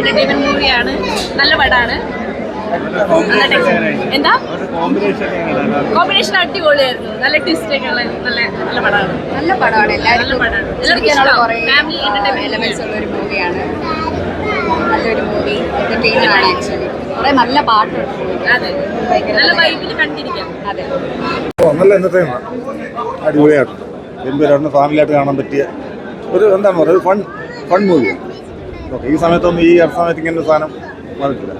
Entertainment മൂവിയാണ്. നല്ല പടമാണ്. എന്താ കോമ്പിനേഷൻ അടിപൊളിയായിരുന്നു. നല്ല ട്വിസ്റ്റ് ഒക്കെ ഉള്ള നല്ല നല്ല പടമാണ്. നല്ല പടമാണ്. എല്ലാവർക്കും ഫാമിലി എലമെന്റ്സ് ഉള്ള ഒരു മൂവിയാണ്. നല്ലൊരു മൂവി എന്റർടൈനാണ്. ആക്ച്വലി കുറെ നല്ല പാട്ടുണ്ട്. അതെ, നല്ല വൈബിൽ കണ്ടിരിക്കാം. അതെ, നല്ല എന്റർടൈൻമെന്റ്, അടിപൊളിയായിട്ട് ഗംഭീരമായിട്ട് ഫാമിലിയായിട്ട് കാണാൻ പറ്റിയ ഒരു എന്താണ് പറയുക, ഒരു ഫൺ മൂവിയാണ്. ഓക്കെ, ഈ സമയത്തൊന്നും ഈ സമയത്ത് ഇങ്ങനെ സാധനം വന്നിട്ടില്ല.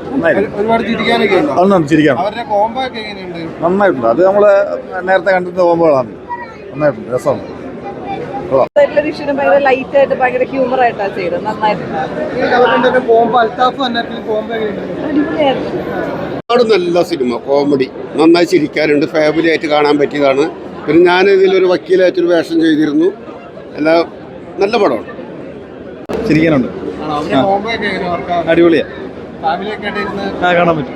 ചിരിക്കാൻ നന്നായിട്ടുണ്ട്. അത് നമ്മള് നേരത്തെ കണ്ടിട്ട് പോകുമ്പോഴാണ് നന്നായിട്ടുണ്ട്, രസമുണ്ട്. ലൈറ്റ് ആയിട്ട് ഭയങ്കര ഹ്യൂമർ ആയിട്ടാണ് ചെയ്തത്. നന്നായിട്ടുണ്ട്. നല്ല സിനിമ, കോമഡി, നന്നായി ചിരിക്കാനുണ്ട്, ഫാമിലി ആയിട്ട് കാണാൻ പറ്റിയതാണ്. പിന്നെ ഞാൻ ഇതിലൊരു വക്കീലായിട്ടൊരു വേഷം ചെയ്തിരുന്നു. എല്ലാം നല്ല പടമാണ്. ചിരിക്കാനുണ്ട്, അടിപൊളിയാ, കാണാൻ പറ്റും.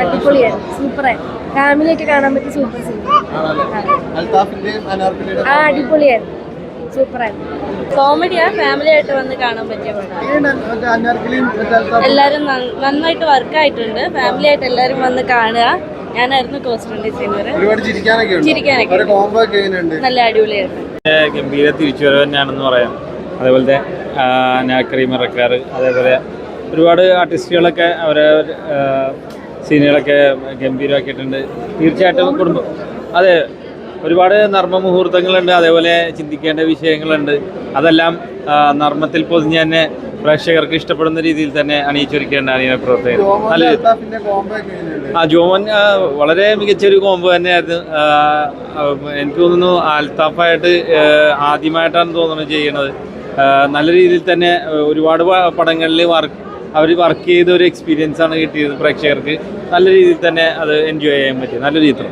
അടിപൊളിയാണ്, സൂപ്പറായി ഫാമിലി ആയിട്ട് കാണാൻ പറ്റിയ സൂപ്പർ സിനിമ. അടിപൊളിയായിരുന്നു, സൂപ്പറായിരുന്നു. കോമഡിയാ, ഫാമിലി ആയിട്ട് വന്ന് കാണാൻ പറ്റിയ പടമാണ്. എല്ലാവരും നന്നായിട്ട് വർക്കായിട്ടുണ്ട്. ഫാമിലി ആയിട്ട് എല്ലാവരും വന്ന് കാണുക. ഞാനായിരുന്നു കോസ്റ്റ്യൂം ഡിസൈനർ. ചിരിക്കാനൊക്കെ നല്ല അടിപൊളിയായിരുന്നു. ഗംഭീര തിരിച്ചുവരവ് തന്നെയാണെന്ന് പറയാം. അതേപോലത്തെ നാക്കറി മറക്കാർ, അതേപോലെ ഒരുപാട് ആർട്ടിസ്റ്റുകളൊക്കെ അവരെ സീനുകളൊക്കെ ഗംഭീരമാക്കിയിട്ടുണ്ട്. തീർച്ചയായിട്ടും കുടുംബം, അതെ, ഒരുപാട് നർമ്മ മുഹൂർത്തങ്ങളുണ്ട്, അതേപോലെ ചിന്തിക്കേണ്ട വിഷയങ്ങളുണ്ട്. അതെല്ലാം നർമ്മത്തിൽ പൊതിഞ്ഞ് തന്നെ പ്രേക്ഷകർക്ക് ഇഷ്ടപ്പെടുന്ന രീതിയിൽ തന്നെ അണിയിച്ചൊരുക്കേണ്ട അണിയന പ്രവർത്തകർ. ജോമൻ വളരെ മികച്ചൊരു കോംബോ തന്നെയായിരുന്നു. എനിക്ക് തോന്നുന്നു അൽത്താഫായിട്ട് ആദ്യമായിട്ടാണ് തോന്നുന്നത് ചെയ്യണത്. നല്ല രീതിയിൽ തന്നെ ഒരുപാട് പടങ്ങളിൽ അവർ വർക്ക് ചെയ്ത ഒരു എക്സ്പീരിയൻസ് ആണ് കിട്ടിയത് പ്രേക്ഷകർക്ക്. നല്ല രീതിയിൽ തന്നെ അത് എൻജോയ് ചെയ്യാൻ പറ്റി. നല്ലൊരു ചിത്രം.